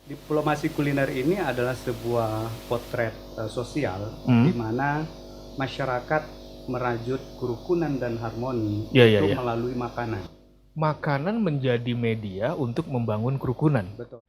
Diplomasi kuliner ini adalah sebuah potret sosial di mana masyarakat merajut kerukunan dan harmoni Iya, iya, itu iya. melalui makanan. Makanan menjadi media untuk membangun kerukunan. Betul.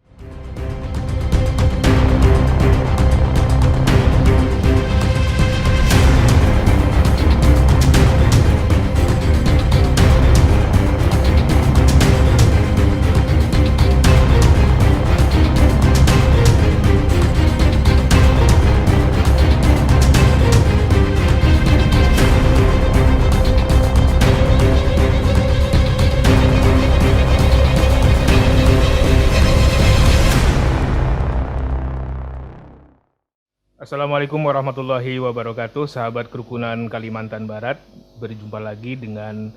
Assalamualaikum warahmatullahi wabarakatuh, sahabat kerukunan Kalimantan Barat. Berjumpa lagi dengan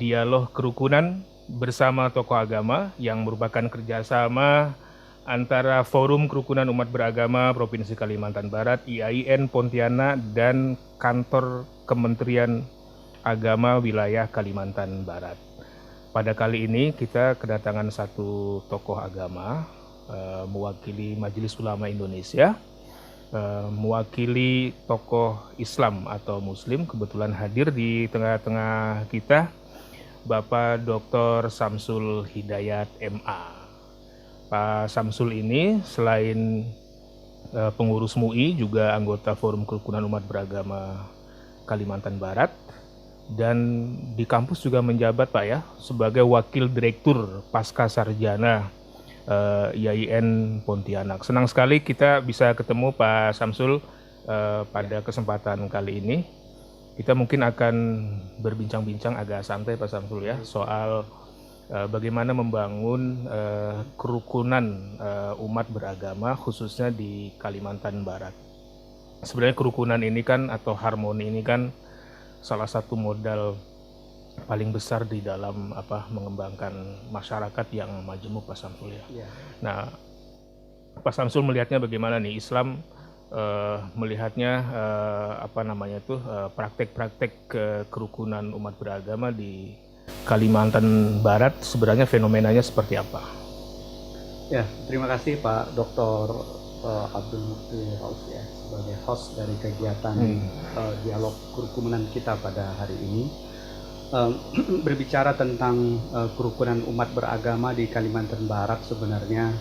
dialog kerukunan bersama tokoh agama yang merupakan kerjasama antara Forum Kerukunan Umat Beragama Provinsi Kalimantan Barat, IAIN Pontianak, dan Kantor Kementerian Agama Wilayah Kalimantan Barat. Pada kali ini kita kedatangan satu tokoh agama mewakili Majelis Ulama Indonesia, mewakili tokoh Islam atau Muslim. Kebetulan hadir di tengah-tengah kita Bapak Dr. Samsul Hidayat MA. Pak Samsul ini selain pengurus MUI juga anggota Forum Kerukunan Umat Beragama Kalimantan Barat, dan di kampus juga menjabat Pak ya sebagai Wakil Direktur Pasca Sarjana IAIN Pontianak. Senang sekali kita bisa ketemu Pak Samsul pada kesempatan kali ini. Kita mungkin akan berbincang-bincang agak santai Pak Samsul ya soal bagaimana membangun kerukunan umat beragama khususnya di Kalimantan Barat. Sebenarnya kerukunan ini kan atau harmoni ini kan salah satu modal paling besar di dalam mengembangkan masyarakat yang majemuk, Pak Samsul ya. Ya. Nah, Pak Samsul melihatnya bagaimana nih Islam melihatnya praktek-praktek kerukunan umat beragama di Kalimantan Barat, sebenarnya fenomenanya seperti apa? Ya, terima kasih Pak Dr. Abdul Mukti Rauf ya sebagai host dari kegiatan dialog kerukunan kita pada hari ini. Berbicara tentang kerukunan umat beragama di Kalimantan Barat, sebenarnya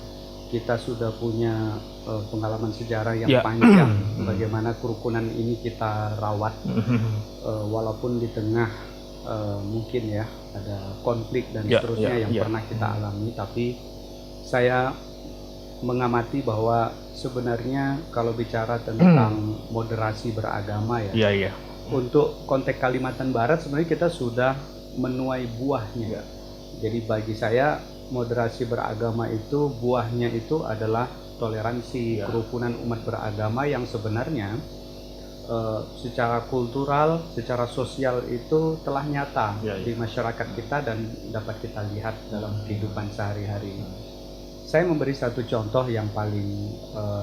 kita sudah punya pengalaman sejarah yang panjang bagaimana kerukunan ini kita rawat walaupun di tengah mungkin ya ada konflik dan seterusnya yang pernah kita alami, tapi saya mengamati bahwa sebenarnya kalau bicara tentang moderasi beragama ya, untuk konteks Kalimantan Barat sebenarnya kita sudah menuai buahnya. Jadi bagi saya moderasi beragama itu buahnya itu adalah toleransi, kerukunan umat beragama yang sebenarnya secara kultural, secara sosial itu telah nyata di masyarakat kita dan dapat kita lihat dalam kehidupan sehari-hari. Saya memberi satu contoh yang paling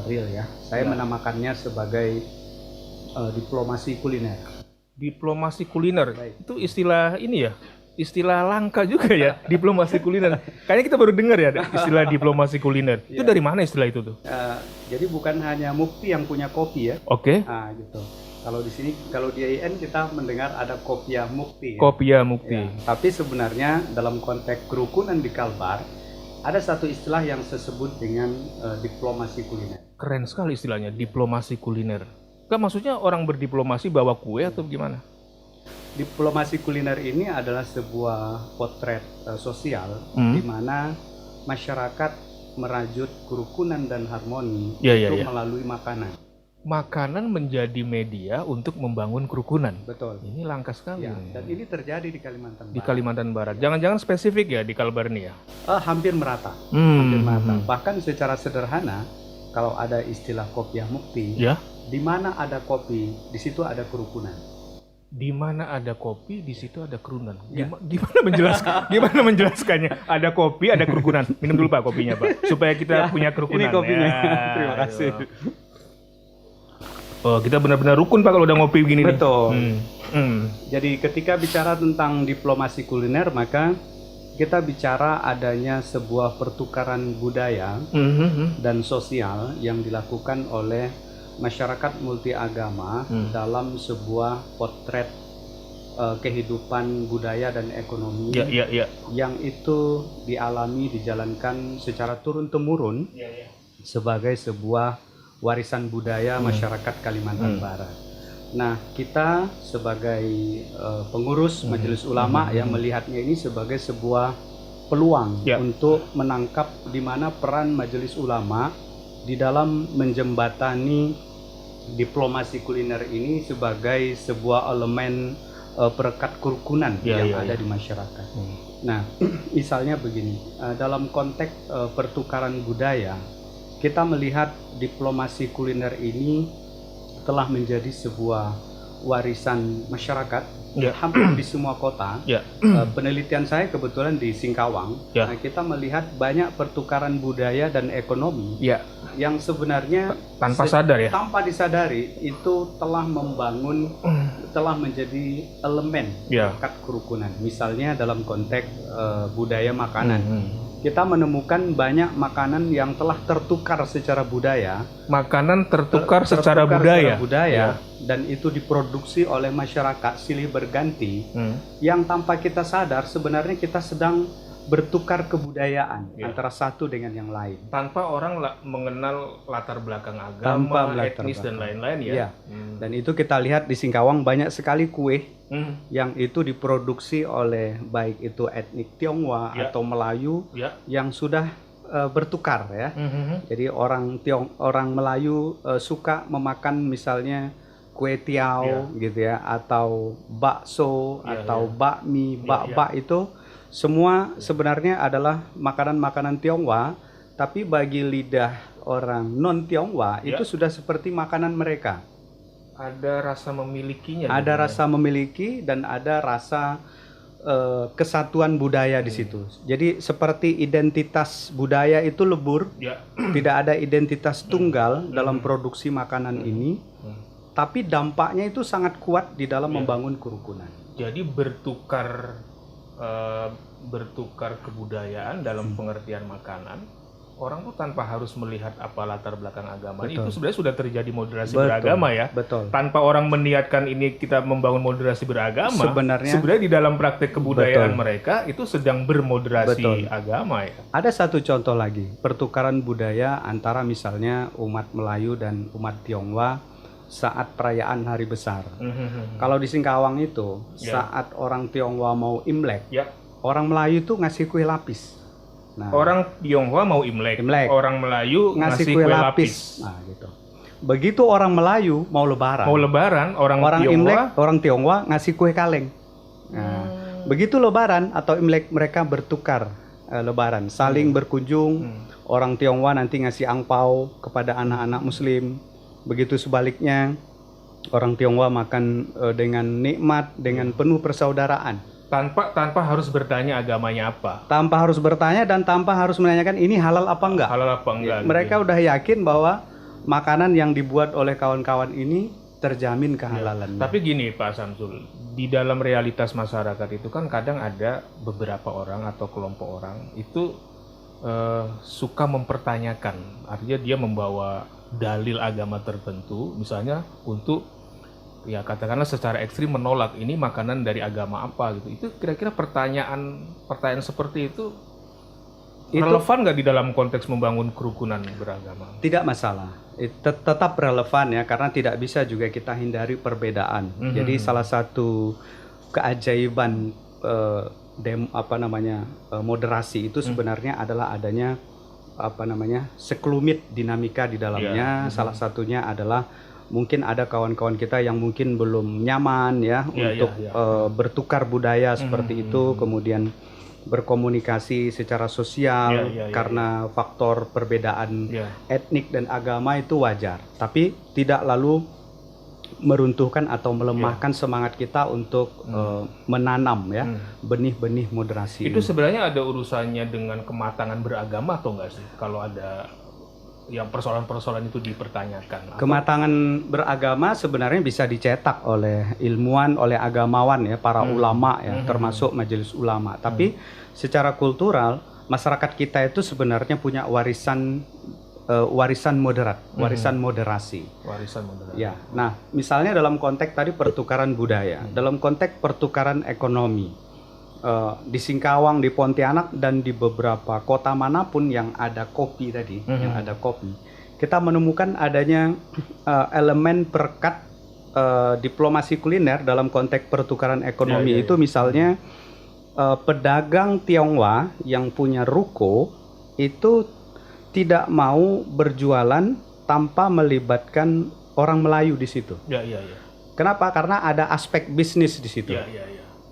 real ya. Saya menamakannya sebagai diplomasi kuliner. Diplomasi kuliner. Baik. Itu istilah ini ya, istilah langka juga ya, diplomasi kuliner. Kayaknya kita baru dengar ya istilah diplomasi kuliner. Itu dari mana istilah itu tuh? Jadi bukan hanya Mukti yang punya kopi ya. Oke. Nah, gitu. Kalau di sini, kalau di IAIN kita mendengar ada Kopia Mukti. Ya? Kopia Mukti. Ya, tapi sebenarnya dalam konteks kerukunan di Kalbar ada satu istilah yang disebut dengan diplomasi kuliner. Keren sekali istilahnya, diplomasi kuliner. Kan maksudnya orang berdiplomasi bawa kue atau gimana? Diplomasi kuliner ini adalah sebuah potret sosial di mana masyarakat merajut kerukunan dan harmoni melalui makanan. Makanan menjadi media untuk membangun kerukunan. Betul. Ini langka sekali. Ya, dan ini terjadi di Kalimantan Barat. Di Kalimantan Barat. Jangan-jangan spesifik ya di Kalbar ini ya? Hampir merata. Hampir merata. Bahkan secara sederhana, kalau ada istilah Kopiah Mukti, di mana ada kopi, di situ ada kerukunan. Di mana ada kopi, di situ ada kerukunan. Gimana menjelaskannya? Ada kopi, ada kerukunan. Minum dulu Pak kopinya Pak, supaya kita punya kerukunan. Ini kopinya. Terima kasih. Oh, kita benar-benar rukun Pak kalau udah ngopi begini. Betul. Jadi ketika bicara tentang diplomasi kuliner, maka kita bicara adanya sebuah pertukaran budaya dan sosial yang dilakukan oleh masyarakat multi agama dalam sebuah potret kehidupan budaya dan ekonomi yang itu dialami, dijalankan secara turun-temurun sebagai sebuah warisan budaya masyarakat Kalimantan Barat. Nah, kita sebagai pengurus Majelis Ulama yang melihatnya ini sebagai sebuah peluang untuk menangkap di mana peran Majelis Ulama di dalam menjembatani diplomasi kuliner ini sebagai sebuah elemen perekat kerukunan yang ada di masyarakat. Nah, misalnya begini, dalam konteks pertukaran budaya, kita melihat diplomasi kuliner ini telah menjadi sebuah warisan masyarakat hampir di semua kota. Penelitian saya kebetulan di Singkawang, kita melihat banyak pertukaran budaya dan ekonomi yang sebenarnya tanpa disadari itu telah membangun, telah menjadi elemen perekat kerukunan. Misalnya dalam konteks budaya makanan. Kita menemukan banyak makanan yang telah tertukar secara budaya. Makanan tertukar secara budaya. Dan itu diproduksi oleh masyarakat silih berganti. Yang tanpa kita sadar sebenarnya kita sedang bertukar kebudayaan antara satu dengan yang lain. Tanpa orang mengenal latar belakang agama, etnis dan lain-lain ya. Dan itu kita lihat di Singkawang banyak sekali kue yang itu diproduksi oleh baik itu etnik Tionghoa atau Melayu yang sudah bertukar ya. Jadi orang Melayu suka memakan misalnya kue tiao gitu ya, atau bakso atau bakmi, bak-bak itu semua sebenarnya adalah makanan-makanan Tionghoa, tapi bagi lidah orang non-Tionghoa itu sudah seperti makanan mereka. Ada rasa memilikinya. Ada rasa memiliki dan ada rasa kesatuan budaya di situ. Jadi seperti identitas budaya itu lebur, tidak ada identitas tunggal dalam produksi makanan ini, tapi dampaknya itu sangat kuat di dalam membangun kerukunan. Jadi bertukar kebudayaan dalam pengertian makanan, orang tuh tanpa harus melihat apa latar belakang agama. Itu sebenarnya sudah terjadi moderasi beragama ya. Tanpa orang meniatkan ini kita membangun moderasi beragama, sebenarnya di dalam praktek kebudayaan mereka itu sedang bermoderasi agama ya. Ada satu contoh lagi, pertukaran budaya antara misalnya umat Melayu dan umat Tionghoa saat perayaan hari besar. Kalau di Singkawang itu saat orang Tionghoa mau Imlek, orang Melayu itu ngasih kue lapis. Nah, orang Tionghoa mau Imlek, orang Melayu ngasih kue lapis. Nah, gitu. Begitu orang Melayu mau Lebaran, orang Tionghoa ngasih kue kaleng. Nah, begitu Lebaran atau Imlek mereka bertukar Lebaran, saling berkunjung. Orang Tionghoa nanti ngasih angpau kepada anak-anak Muslim. Begitu sebaliknya, orang Tionghoa makan dengan nikmat, dengan penuh persaudaraan. Tanpa harus bertanya agamanya apa. Tanpa harus bertanya dan tanpa harus menanyakan ini halal apa enggak. Mereka udah yakin bahwa makanan yang dibuat oleh kawan-kawan ini terjamin kehalalannya. Tapi gini Pak Samsul, di dalam realitas masyarakat itu kan kadang ada beberapa orang atau kelompok orang itu suka mempertanyakan. Artinya dia membawa dalil agama tertentu, misalnya untuk ya katakanlah secara ekstrim menolak ini makanan dari agama apa gitu. Itu kira-kira pertanyaan seperti itu relevan nggak di dalam konteks membangun kerukunan beragama? Tidak masalah, tetap relevan ya, karena tidak bisa juga kita hindari perbedaan. Jadi salah satu keajaiban moderasi itu sebenarnya adalah adanya sekelumit dinamika di dalamnya. Salah satunya adalah mungkin ada kawan-kawan kita yang mungkin belum nyaman ya untuk bertukar budaya seperti itu, kemudian berkomunikasi secara sosial karena faktor perbedaan etnik dan agama itu wajar, tapi tidak lalu meruntuhkan atau melemahkan semangat kita untuk menanam ya benih-benih moderasi. Itu sebenarnya ada urusannya dengan kematangan beragama atau enggak sih? Kalau ada yang persoalan-persoalan itu dipertanyakan? Kematangan beragama sebenarnya bisa dicetak oleh ilmuwan, oleh agamawan ya, para ulama ya, termasuk majelis ulama. Tapi secara kultural masyarakat kita itu sebenarnya punya warisan moderat, warisan moderasi. Warisan moderasi. Ya. Nah, misalnya dalam konteks tadi pertukaran budaya, dalam konteks pertukaran ekonomi. Di Singkawang, di Pontianak, dan di beberapa kota manapun yang ada kopi tadi, yang ada kopi, kita menemukan adanya elemen perekat diplomasi kuliner dalam konteks pertukaran ekonomi. Itu misalnya pedagang Tionghoa yang punya ruko itu tidak mau berjualan tanpa melibatkan orang Melayu di situ. Kenapa? Karena ada aspek bisnis di situ.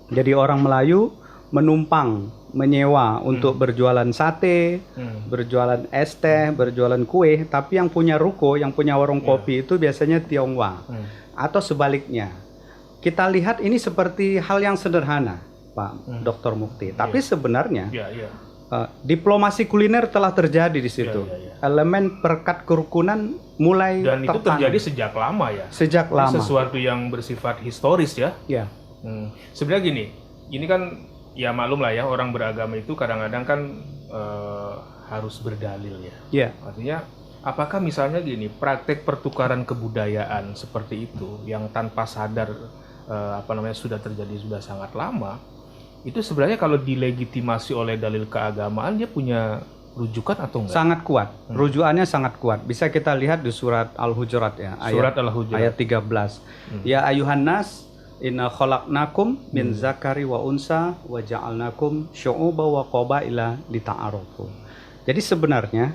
Jadi orang Melayu menumpang, menyewa untuk berjualan sate, berjualan es teh, berjualan kue, tapi yang punya ruko, yang punya warung kopi itu biasanya Tionghoa. Atau sebaliknya. Kita lihat ini seperti hal yang sederhana, Pak Dr. Mukti. Tapi sebenarnya diplomasi kuliner telah terjadi di situ. Elemen perekat kerukunan mulai dan itu terjadi sejak lama ya. Sejak lama. Sesuatu yang bersifat historis ya. Sebenarnya gini, ini kan ya maklum lah ya, orang beragama itu kadang-kadang kan harus berdalil ya. Artinya apakah misalnya gini, praktek pertukaran kebudayaan seperti itu yang tanpa sadar sudah terjadi sudah sangat lama, itu sebenarnya kalau dilegitimasi oleh dalil keagamaan dia punya rujukan atau enggak? Sangat kuat. Rujukannya sangat kuat. Bisa kita lihat di surat Al-Hujurat ya, ayat 13. Ya ayuhan nas inna khalaqnakum min zakari wa unsa wa ja'alnakum syu'uba wa qabaila lita'arufu. Jadi sebenarnya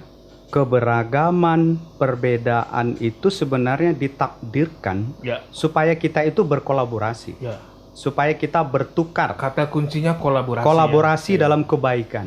keberagaman, perbedaan itu sebenarnya ditakdirkan supaya kita itu berkolaborasi. Supaya kita bertukar. Kata kuncinya kolaborasi. Kolaborasi dalam kebaikan.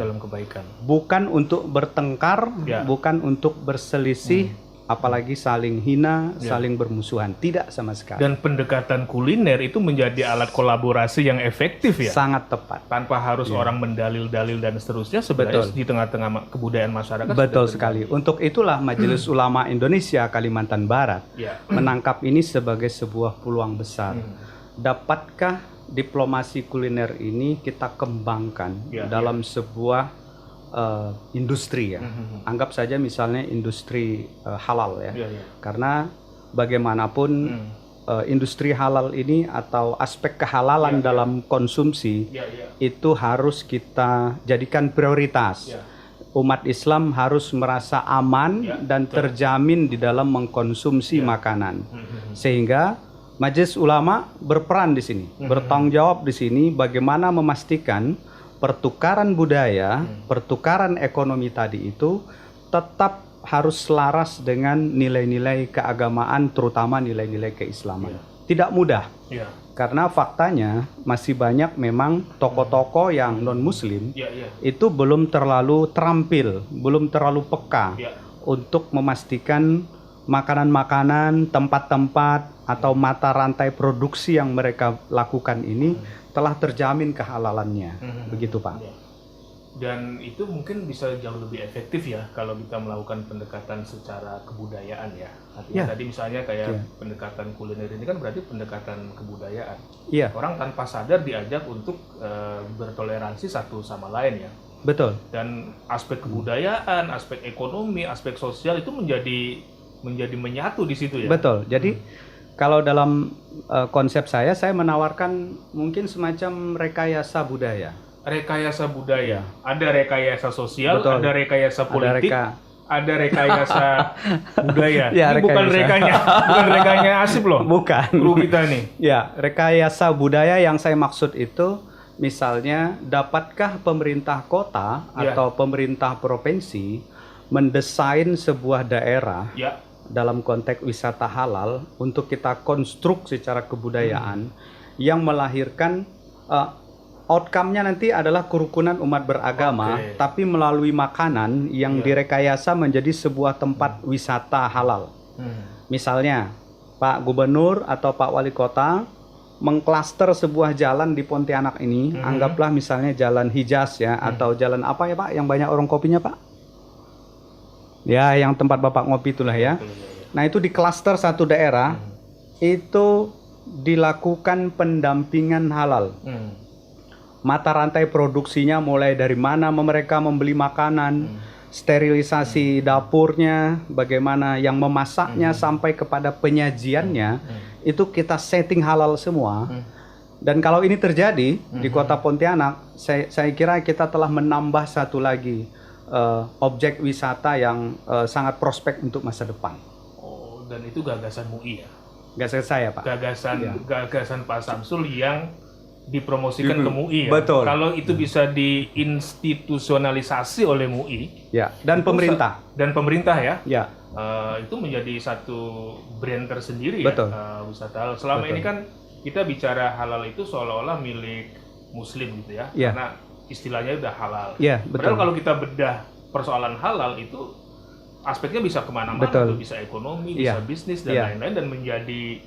Bukan untuk bertengkar, bukan untuk berselisih, apalagi saling hina, saling bermusuhan. Tidak sama sekali. Dan pendekatan kuliner itu menjadi alat kolaborasi yang efektif ya? Sangat tepat. Tanpa harus orang mendalil-dalil dan seterusnya, sebenarnya di tengah-tengah kebudayaan masyarakat. Betul sekali. Untuk itulah Majelis Ulama Indonesia Kalimantan Barat menangkap ini sebagai sebuah peluang besar. Dapatkah diplomasi kuliner ini kita kembangkan dalam sebuah industri ya. Anggap saja misalnya industri halal ya. Karena bagaimanapun industri halal ini atau aspek kehalalan dalam konsumsi itu harus kita jadikan prioritas. Umat Islam harus merasa aman dan terjamin di dalam mengkonsumsi makanan. Sehingga Majelis Ulama berperan di sini, bertanggung jawab di sini bagaimana memastikan pertukaran budaya, pertukaran ekonomi tadi itu tetap harus selaras dengan nilai-nilai keagamaan, terutama nilai-nilai keislaman. Tidak mudah, karena faktanya masih banyak memang tokoh-tokoh yang non-muslim itu belum terlalu terampil, belum terlalu peka untuk memastikan makanan-makanan, tempat-tempat, atau mata rantai produksi yang mereka lakukan ini telah terjamin kehalalannya. Begitu Pak. Dan itu mungkin bisa jauh lebih efektif ya kalau kita melakukan pendekatan secara kebudayaan ya. Artinya tadi misalnya kayak pendekatan kuliner ini kan berarti pendekatan kebudayaan. Orang tanpa sadar diajak untuk bertoleransi satu sama lain ya. Betul. Dan aspek kebudayaan, aspek ekonomi, aspek sosial itu menjadi menyatu di situ ya. Betul. Jadi kalau dalam konsep saya menawarkan mungkin semacam rekayasa budaya. Rekayasa budaya. Ada rekayasa sosial, ada rekayasa politik, ada rekayasa budaya. Ini bukan rekanya Asip loh. Bukan. Guru kita nih. Ya, rekayasa budaya yang saya maksud itu misalnya dapatkah pemerintah kota atau pemerintah provinsi mendesain sebuah daerah dalam konteks wisata halal untuk kita konstruk secara kebudayaan yang melahirkan outcome-nya nanti adalah kerukunan umat beragama, tapi melalui makanan yang direkayasa menjadi sebuah tempat wisata halal. Misalnya Pak Gubernur atau Pak Wali Kota mengklaster sebuah jalan di Pontianak ini, anggaplah misalnya Jalan Hijaz ya, atau jalan apa ya Pak yang banyak orang kopinya Pak? Ya, yang tempat Bapak ngopi itulah ya. Nah, itu di klaster satu daerah itu dilakukan pendampingan halal. Mata rantai produksinya mulai dari mana mereka membeli makanan, sterilisasi dapurnya, bagaimana yang memasaknya sampai kepada penyajiannya, itu kita setting halal semua. Dan kalau ini terjadi di Kota Pontianak, saya kira kita telah menambah satu lagi objek wisata yang sangat prospek untuk masa depan. Oh, dan itu gagasan MUI ya? Gagasan saya, Pak. Gagasan Pak Samsul yang dipromosikan ke MUI ya? Betul. Kalau itu bisa diinstitusionalisasi oleh MUI ya, dan pemerintah. Dan pemerintah ya? Ya. Itu menjadi satu brand tersendiri. Betul. Ya, wisata halal. Selama ini kan kita bicara halal itu seolah-olah milik Muslim gitu ya? Karena istilahnya udah halal. Ya, betul. Padahal kalau kita bedah persoalan halal itu aspeknya bisa kemana-mana, bisa ekonomi, bisa bisnis dan lain-lain, dan menjadi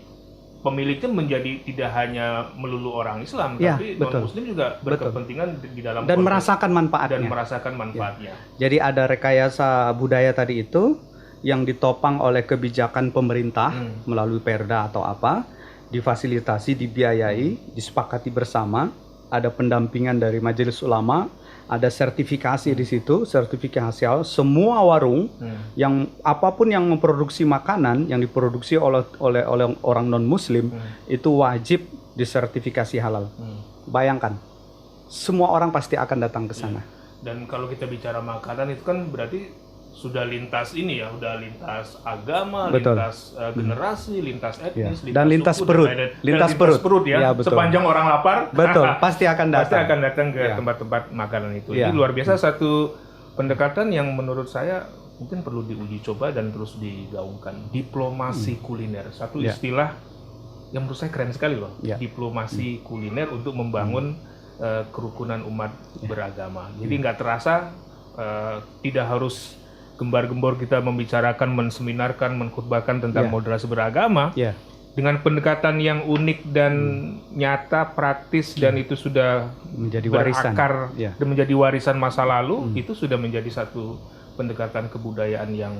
pemiliknya menjadi tidak hanya melulu orang Islam, tapi non-Muslim juga berkepentingan di dalam dan merasakan manfaatnya. Jadi ada rekayasa budaya tadi itu yang ditopang oleh kebijakan pemerintah melalui Perda atau apa, difasilitasi, dibiayai, disepakati bersama. Ada pendampingan dari Majelis Ulama, ada sertifikasi di situ, sertifikasi halal. Semua warung yang apapun yang memproduksi makanan yang diproduksi oleh orang non Muslim itu wajib disertifikasi halal. Bayangkan, semua orang pasti akan datang ke sana. Dan kalau kita bicara makanan itu kan berarti sudah lintas ini ya, udah lintas agama, lintas generasi, lintas etnis, dan lintas perut, lintas perut ya. Sepanjang orang lapar, pasti akan datang ke tempat-tempat makanan itu. Ini luar biasa, satu pendekatan yang menurut saya mungkin perlu diuji coba dan terus digaungkan. Diplomasi kuliner, satu istilah yang menurut saya keren sekali loh. Diplomasi kuliner untuk membangun kerukunan umat beragama. Jadi nggak terasa, tidak harus gembar-gembor kita membicarakan, menseminarkan, mengkhutbahkan tentang moderasi beragama dengan pendekatan yang unik dan nyata, praktis, dan itu sudah menjadi warisan, berakar dan menjadi warisan masa lalu. Itu sudah menjadi satu pendekatan kebudayaan yang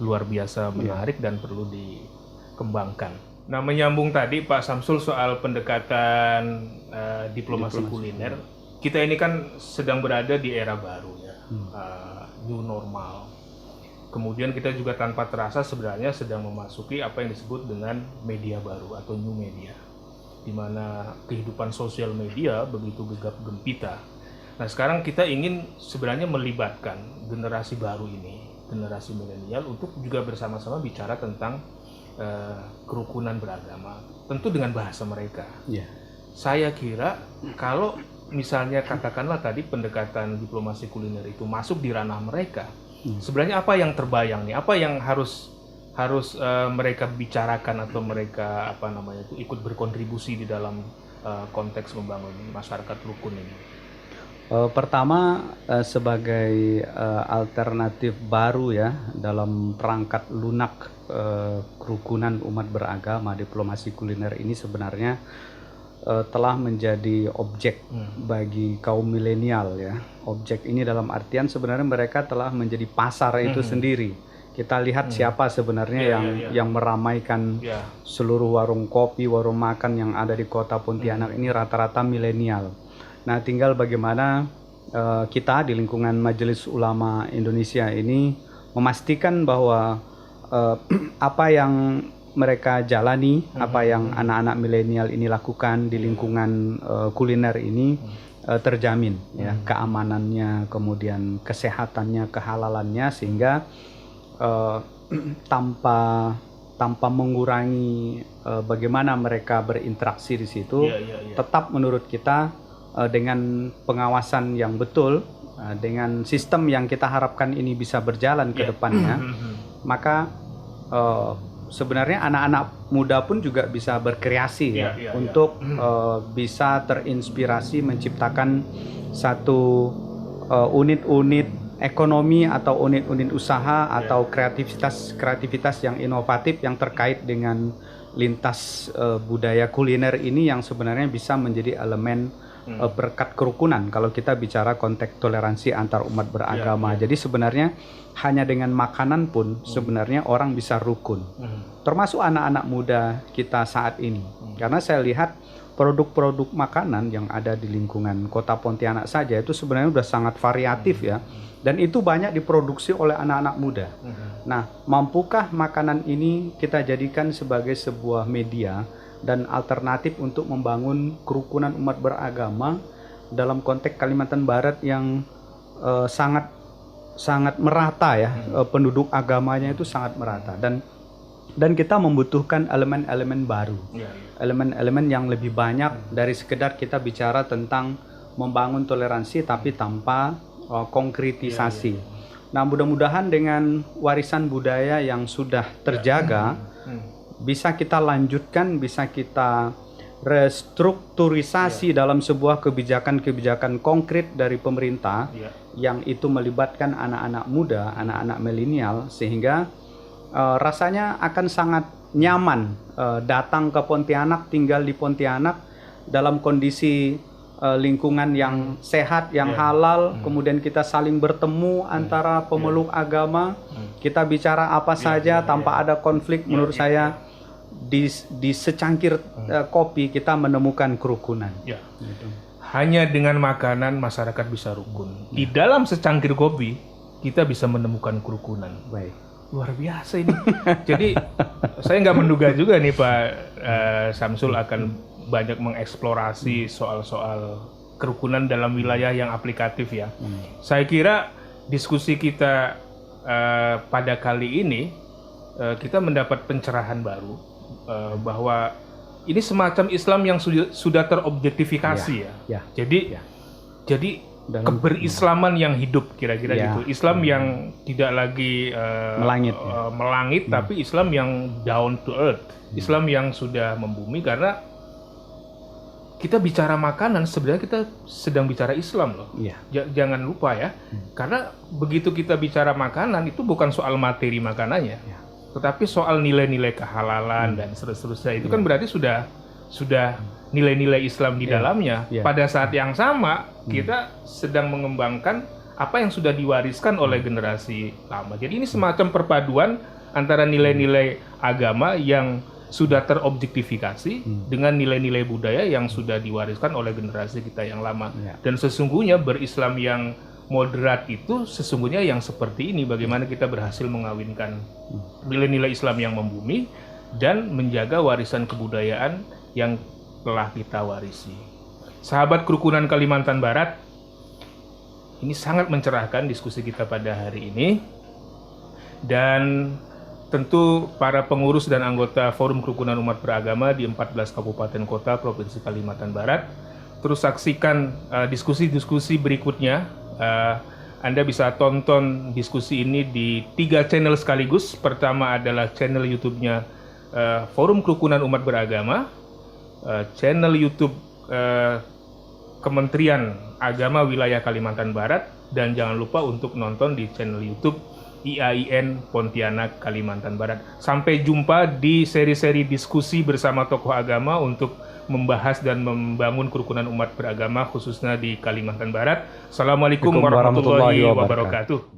luar biasa menarik dan perlu dikembangkan. Nah, menyambung tadi Pak Samsul soal pendekatan diplomasi kuliner, kita ini kan sedang berada di era baru ya, new normal. Kemudian kita juga tanpa terasa sebenarnya sedang memasuki apa yang disebut dengan media baru atau new media, di mana kehidupan sosial media begitu gegap gempita. Nah, sekarang kita ingin sebenarnya melibatkan generasi baru ini, generasi milenial, untuk juga bersama-sama bicara tentang kerukunan beragama, tentu dengan bahasa mereka. Saya kira kalau misalnya katakanlah tadi pendekatan diplomasi kuliner itu masuk di ranah mereka, sebenarnya apa yang terbayang nih? Apa yang harus mereka bicarakan atau mereka ikut berkontribusi di dalam konteks membangun masyarakat rukun ini? Pertama, sebagai alternatif baru ya dalam perangkat lunak kerukunan umat beragama, diplomasi kuliner ini sebenarnya telah menjadi objek bagi kaum milenial ya. Objek ini dalam artian sebenarnya mereka telah menjadi pasar itu sendiri. Kita lihat siapa sebenarnya yang meramaikan seluruh warung kopi, warung makan yang ada di Kota Pontianak ini rata-rata milenial. Nah, tinggal bagaimana kita di lingkungan Majelis Ulama Indonesia ini memastikan bahwa apa yang mereka jalani, apa yang anak-anak milenial ini lakukan di lingkungan kuliner ini terjamin ya, keamanannya, kemudian kesehatannya, kehalalannya, sehingga tanpa mengurangi bagaimana mereka berinteraksi di situ, tetap menurut kita dengan pengawasan yang betul, dengan sistem yang kita harapkan ini bisa berjalan ke depannya, maka sebenarnya anak-anak muda pun juga bisa berkreasi untuk bisa terinspirasi menciptakan satu unit-unit ekonomi atau unit-unit usaha atau kreativitas yang inovatif yang terkait dengan lintas budaya kuliner ini, yang sebenarnya bisa menjadi elemen berkat kerukunan kalau kita bicara konteks toleransi antar umat beragama. Jadi sebenarnya hanya dengan makanan pun sebenarnya orang bisa rukun. Termasuk anak-anak muda kita saat ini. Karena saya lihat produk-produk makanan yang ada di lingkungan Kota Pontianak saja itu sebenarnya sudah sangat variatif ya. Dan itu banyak diproduksi oleh anak-anak muda. Nah, mampukah makanan ini kita jadikan sebagai sebuah media dan alternatif untuk membangun kerukunan umat beragama dalam konteks Kalimantan Barat yang sangat merata ya, penduduk agamanya itu sangat merata, dan kita membutuhkan elemen-elemen baru, elemen-elemen yang lebih banyak dari sekedar kita bicara tentang membangun toleransi tapi tanpa konkretisasi. Nah, mudah-mudahan dengan warisan budaya yang sudah terjaga bisa kita lanjutkan, bisa kita restrukturisasi dalam sebuah kebijakan-kebijakan konkret dari pemerintah yang itu melibatkan anak-anak muda, anak-anak milenial, sehingga rasanya akan sangat nyaman datang ke Pontianak, tinggal di Pontianak dalam kondisi lingkungan yang sehat, yang halal, kemudian kita saling bertemu antara pemeluk agama, kita bicara apa saja tanpa ada konflik. Menurut saya di secangkir kopi kita menemukan kerukunan. Gitu. Hanya dengan makanan masyarakat bisa rukun. Di dalam secangkir kopi kita bisa menemukan kerukunan. Baik. Luar biasa ini. Jadi saya nggak menduga juga nih Pak Samsul akan banyak mengeksplorasi soal-soal kerukunan dalam wilayah yang aplikatif ya. Saya kira diskusi kita pada kali ini kita mendapat pencerahan baru bahwa ini semacam Islam yang sudah terobjektifikasi ya. Jadi dalam keberislaman yang hidup kira-kira gitu. Islam yang tidak lagi melangit tapi Islam yang down to earth. Islam yang sudah membumi, karena kita bicara makanan sebenarnya kita sedang bicara Islam loh. Jangan lupa ya. Karena begitu kita bicara makanan itu bukan soal materi makanannya. Tetapi soal nilai-nilai kehalalan dan seterusnya. Itu kan berarti sudah nilai-nilai Islam di dalamnya. Pada saat yang sama kita sedang mengembangkan apa yang sudah diwariskan oleh generasi lama. Jadi ini semacam perpaduan antara nilai-nilai agama yang sudah terobjektifikasi dengan nilai-nilai budaya yang sudah diwariskan oleh generasi kita yang lama. Dan sesungguhnya berislam yang moderat itu sesungguhnya yang seperti ini, bagaimana kita berhasil mengawinkan nilai-nilai Islam yang membumi dan menjaga warisan kebudayaan yang telah kita warisi. Sahabat Kerukunan Kalimantan Barat, ini sangat mencerahkan diskusi kita pada hari ini, dan tentu para pengurus dan anggota Forum Kerukunan Umat Beragama di 14 Kabupaten Kota Provinsi Kalimantan Barat terus saksikan diskusi-diskusi berikutnya. Anda bisa tonton diskusi ini di 3 channel sekaligus. Pertama adalah channel YouTube-nya Forum Kerukunan Umat Beragama, channel YouTube Kementerian Agama Wilayah Kalimantan Barat, dan jangan lupa untuk nonton di channel YouTube IAIN Pontianak Kalimantan Barat. Sampai jumpa di seri-seri diskusi bersama tokoh agama untuk membahas dan membangun kerukunan umat beragama khususnya di Kalimantan Barat. Assalamualaikum warahmatullahi wabarakatuh.